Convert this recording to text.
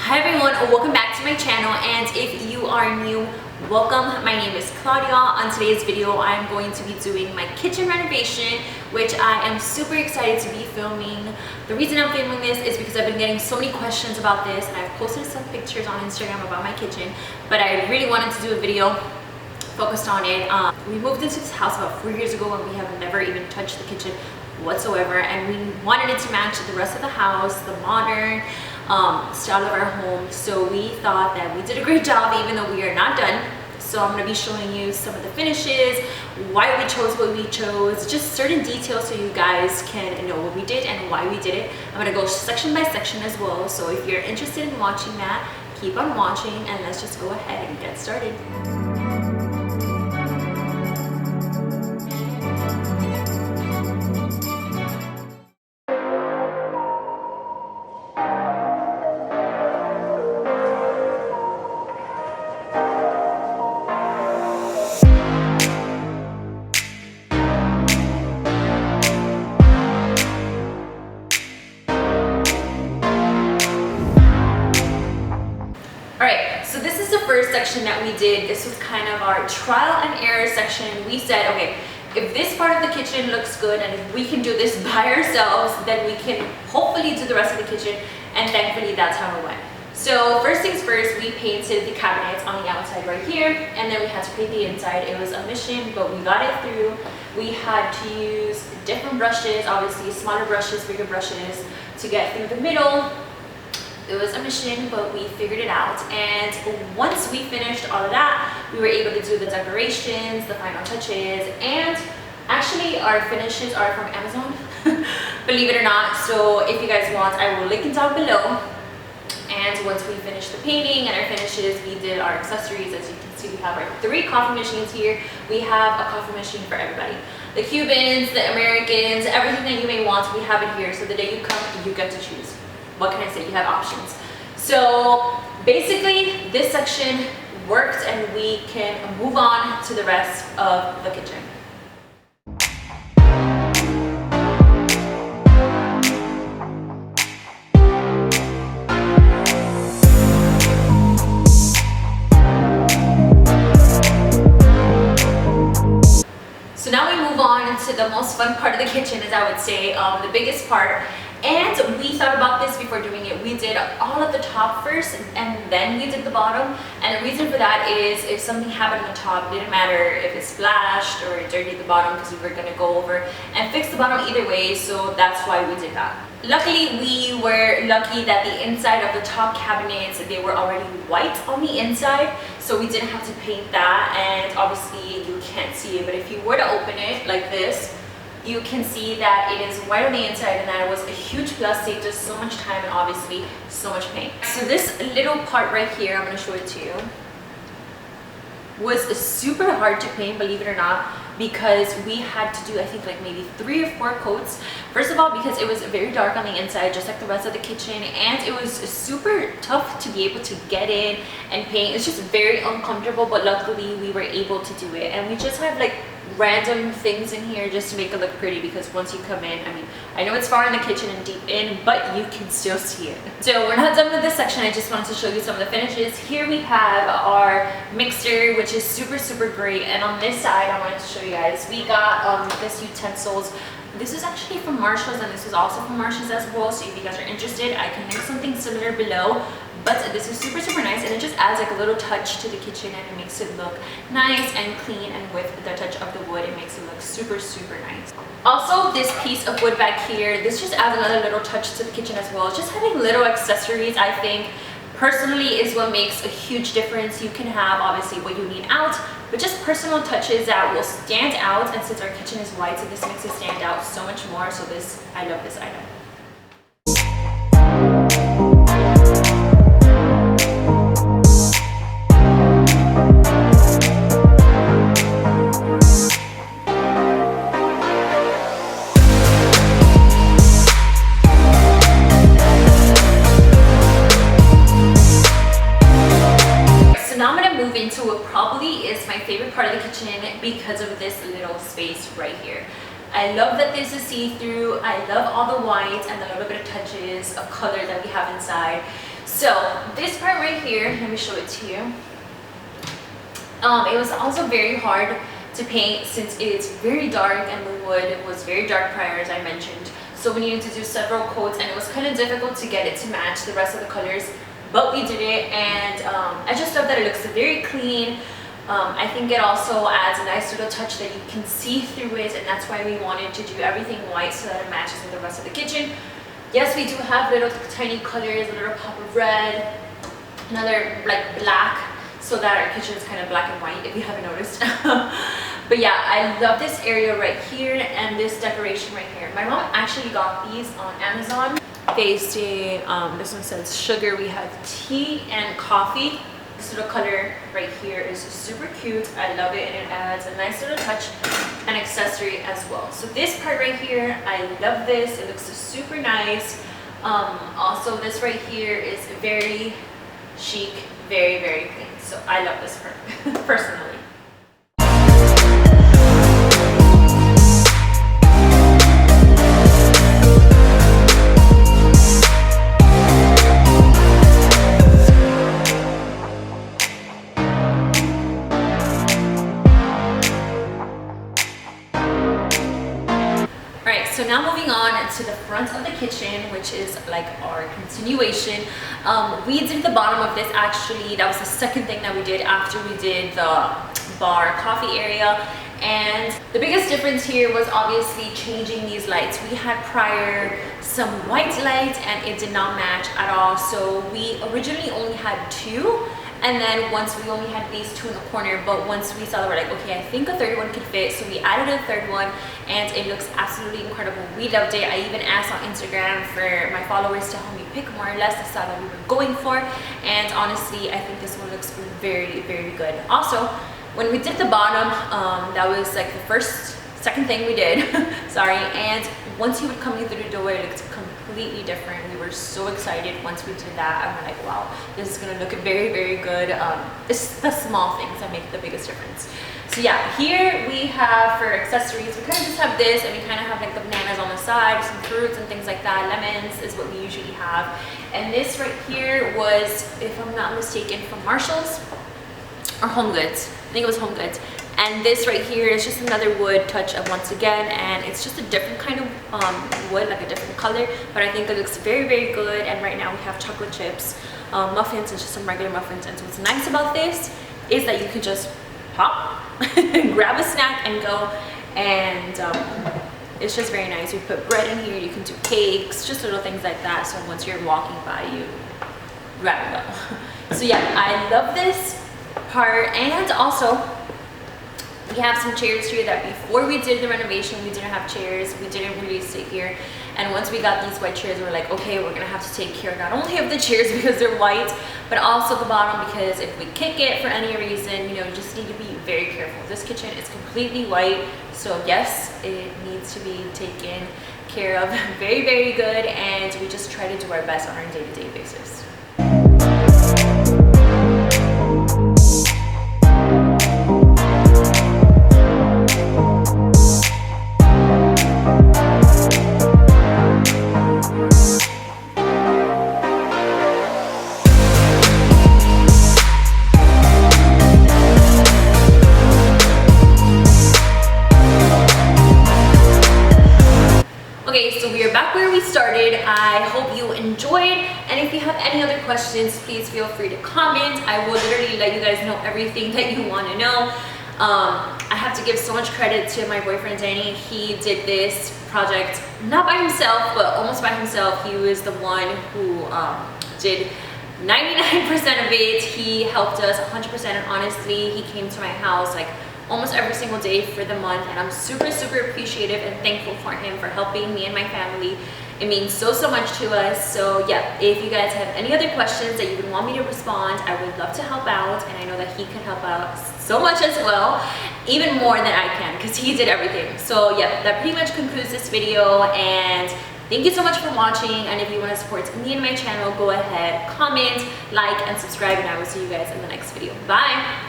Hi everyone, welcome back to my channel, and if you are new, welcome. My name is Claudia. On today's video, I'm going to be doing my kitchen renovation, which I am super excited to be filming. The reason I'm filming this is because I've been getting so many questions about this, and I've posted some pictures on Instagram about my kitchen, but I really wanted to do a video focused on it. We moved into this house about 4 years ago, and we have never even touched the kitchen whatsoever, and we wanted it to match the rest of the house, the modern style of our home. So we thought that we did a great job, even though we are not done. So I'm going to be showing you some of the finishes, why we chose what we chose, just certain details so you guys can know what we did and why we did it. I'm going to go section by section as well, so if you're interested in watching that, keep on watching, and let's just go ahead and get started. Alright, so this is the first section that we did. This was kind of our trial and error section. We said, okay, if this part of the kitchen looks good and if we can do this by ourselves, then we can hopefully do the rest of the kitchen, and thankfully that's how it went. So first things first, we painted the cabinets on the outside right here, and then we had to paint the inside. It was a mission, but we got it through. We had to use different brushes, obviously smaller brushes, bigger brushes, to get through the middle. It was a mission, but we figured it out. And once we finished all of that, we were able to do the decorations, the final touches, and actually our finishes are from Amazon, believe it or not. So if you guys want, I will link it down below. And once we finished the painting and our finishes, we did our accessories. As you can see, we have our 3 coffee machines here. We have a coffee machine for everybody. The Cubans, the Americans, everything that you may want, we have it here. So the day you come, you get to choose. What can I say? You have options. So basically, this section worked, and we can move on to the rest of the kitchen. So now we move on to the most fun part of the kitchen, as I would say, the biggest part. And we thought about this before doing it. We did all of the top first, and then we did the bottom. And the reason for that is if something happened on the top, it didn't matter if it splashed or dirty at the bottom, because we were going to go over and fix the bottom either way. So that's why we did that. Luckily, we were lucky that the inside of the top cabinets, they were already white on the inside, so we didn't have to paint that. And obviously you can't see it, but if you were to open it like this, you can see that it is white on the inside, and that was a huge plus. Saved us so much time and obviously so much paint. So this little part right here, I'm going to show it to you, was super hard to paint, believe it or not, because we had to do, I think, like maybe 3 or 4 coats. First of all, because it was very dark on the inside, just like the rest of the kitchen, and it was super tough to be able to get in and paint. It's just very uncomfortable, but luckily we were able to do it. And we just have like random things in here just to make it look pretty, because once you come in, I mean, I know it's far in the kitchen and deep in, but you can still see it. So we're not done with this section. I just wanted to show you some of the finishes. Here we have our mixer, which is super great. And on this side, I wanted to show you guys, we got this utensils. This is actually from Marshall's, and this is also from Marshall's as well. So if you guys are interested, I can link something similar below. But this is super nice, and it just adds like a little touch to the kitchen, and it makes it look nice and clean, and with the touch of the wood, it makes it look super nice. Also, this piece of wood back here, this just adds another little touch to the kitchen as well. Just having little accessories, I think, personally, is what makes a huge difference. You can have obviously what you need out, but just personal touches that will stand out. And since our kitchen is white, so this makes it stand out so much more. So this, I love this item. Into what probably is my favorite part of the kitchen because of this little space right here. I love that this is see-through. I love all the white and the little bit of touches of color that we have inside. So this part right here, let me show it to you. It was also very hard to paint since it's very dark and the wood was very dark prior, as I mentioned. So we needed to do several coats and it was kind of difficult to get it to match the rest of the colors, but we did it, and I just love that it looks very clean. I think it also adds a nice little touch that you can see through it, and that's why we wanted to do everything white so that it matches with the rest of the kitchen. Yes, we do have little tiny colors, a little pop of red, another like black, so that our kitchen is kind of black and white if you haven't noticed. But yeah, I love this area right here and this decoration right here. My mom actually got these on Amazon. They say, this one says sugar. We have tea and coffee. This little color right here is super cute. I love it, and it adds a nice little touch and accessory as well. So this part right here, I love this. It looks super nice. Also, this right here is very chic, very, very clean. So I love this part personally. So now moving on to the front of the kitchen, which is like our continuation. We did the bottom of this actually. That was the second thing that we did after we did the bar coffee area. And the biggest difference here was obviously changing these lights. We had prior some white light and it did not match at all. So we originally only had two. And then once we only had these two in the corner, but once we saw that, we're like, okay, I think a third one could fit. So we added a third one and it looks absolutely incredible. We loved it. I even asked on Instagram for my followers to help me pick more or less the style that we were going for. And honestly, I think this one looks very, very good. Also, when we did the bottom, that was like the second thing we did, sorry. And once you would come in through the door, it looked completely different. We were so excited once we did that, and we're like, wow, this is gonna look very, very good. It's the small things that make the biggest difference. So yeah, here we have for accessories, we kind of just have this, and we kind of have like the bananas on the side, some fruits and things like that. Lemons is what we usually have. And this right here was, if I'm not mistaken, from Marshall's or Home Goods. I think it was Home Goods. And this right here is just another wood touch up once again, and it's just a different kind of wood, like a different color, but I think it looks very, very good. And right now we have chocolate chips, muffins, and just some regular muffins. And so what's nice about this is that you can just pop, grab a snack and go, and it's just very nice. We put bread in here, you can do cakes, just little things like that. So once you're walking by, you grab and go. So yeah, I love this part. And also, we have some chairs here that before we did the renovation, we didn't have chairs. We didn't really sit here. And once we got these white chairs, we're like, okay, we're gonna have to take care not only of the chairs because they're white, but also the bottom, because if we kick it for any reason, you know, you just need to be very careful. This kitchen is completely white, so yes, it needs to be taken care of very, very good. And we just try to do our best on our day-to-day basis. So we are back where we started. I hope you enjoyed, and if you have any other questions, please feel free to comment. I will literally let you guys know everything that you want to know. I have to give so much credit to my boyfriend Danny. He did this project not by himself, but almost by himself. He was the one who did 99% of it. He helped us 100%, and honestly, he came to my house like almost every single day for the month, and I'm super, super appreciative and thankful for him for helping me and my family. It means so, so much to us. So yeah, if you guys have any other questions that you would want me to respond, I would love to help out, and I know that he can help out so much as well, even more than I can, because he did everything. So yeah, that pretty much concludes this video, and thank you so much for watching. And if you want to support me and my channel, go ahead, comment, like, and subscribe, and I will see you guys in the next video. Bye!